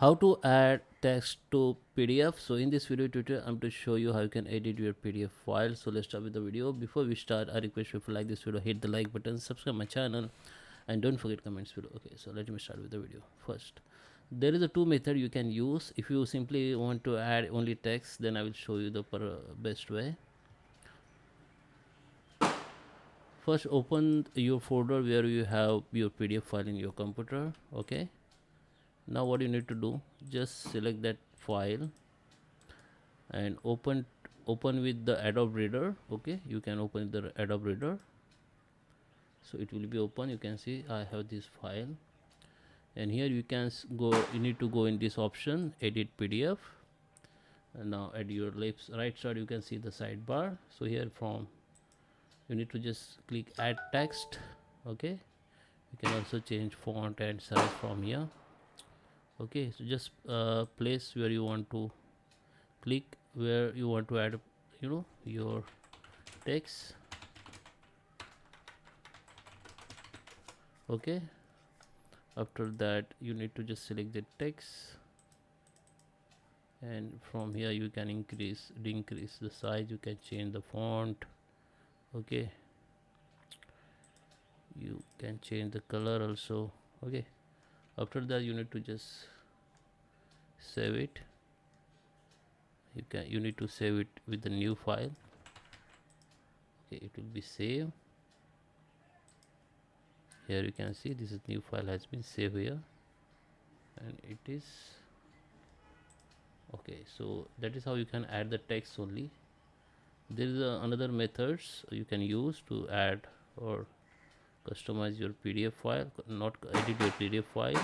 How to add text to PDF. So in this video tutorial I'm to show you how you can edit your PDF file. So let's start with the video. Before we start, I request you, if you like this video, hit the like button, subscribe my channel, and don't forget comments below. Okay, so let me start with the video. First, there is a two method you can use. If you simply want to add only text, then I will show you the best way. First, open your folder where you have your PDF file in your computer. Okay, now what you need to do, just select that file and open with the Adobe Reader. Okay, you can open the Adobe Reader, so it will be open. You can see I have this file, and here you can go, you need to go in this option, edit PDF, and now at your left right side you can see the sidebar. So here from you need to just click add text. Okay, you can also change font and size from here. Okay, so just place where you want to click, where you want to add your text. Okay, after that you need to just select the text, and from here you can decrease the size, you can change the font. Okay, you can change the color also. Okay, after that you need to just save it. You need to save it with the new file. Okay, it will be saved. Here you can see this is new file has been saved here, and it is okay. So that is how you can add the text only. There is another methods you can use to add or customize your PDF file, not edit your PDF file.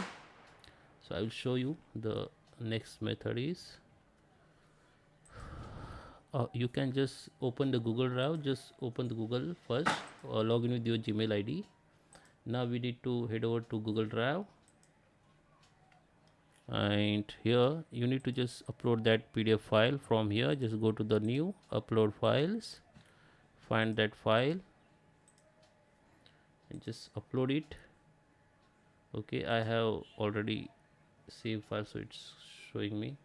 So I will show you. The next method is you can just open the Google Drive. Just open the Google first, or log in with your Gmail ID. Now we need to head over to Google Drive, and here you need to just upload that PDF file. From here just go to the new upload files, find that file and just upload it. Okay, I have already saved file, so it's showing me.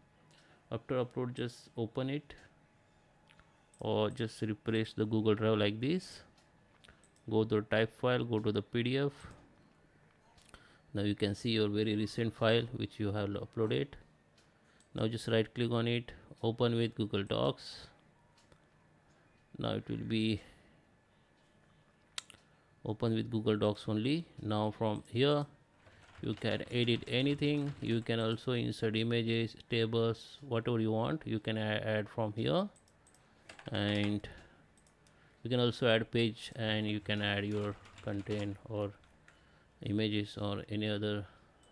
After upload, just open it, or just refresh the Google Drive like this. Go to the type file, go to the PDF. Now you can see your very recent file which you have uploaded. Now just right click on it, open with Google Docs. Now it will be open with Google Docs only. Now from here you can edit anything. You can also insert images, tables, whatever you want you can add from here. And you can also add page, and you can add your content or images or any other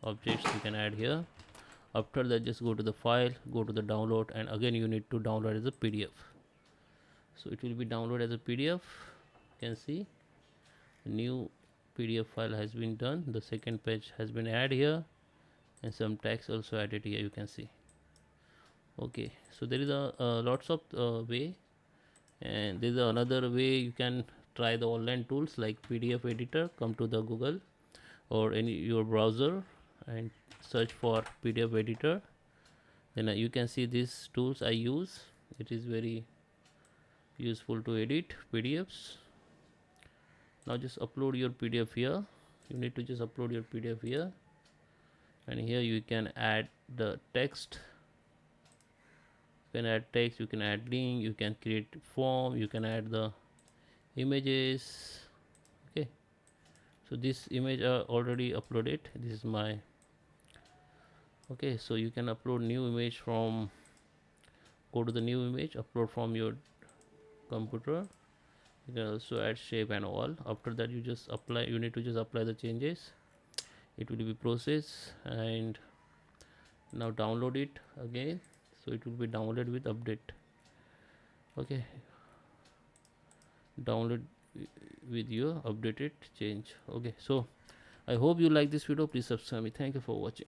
objects you can add here. After that just go to the file, go to the download, and again you need to download as a PDF. So it will be download as a PDF. You can see new PDF file has been done. The second page has been added here, and some text also added here, you can see. Okay, so there is a lots of way, and there is another way you can try the online tools like PDF editor. Come to the Google or any your browser and search for PDF editor. Then you can see these tools I use. It is very useful to edit PDFs. Now just upload your PDF here. You need to just upload your PDF here, and here you can add the text. You can add text, you can add link, you can create form, you can add the images. Okay, so this image are already uploaded. This is my okay. So you can upload new image from, go to the new image, upload from your computer. You can also add shape and all. After that you just apply, you need to just apply the changes. It will be processed, and now download it again. So it will be downloaded with update. Okay, download with your updated change. Okay, so I hope you like this video. Please subscribe me. Thank you for watching.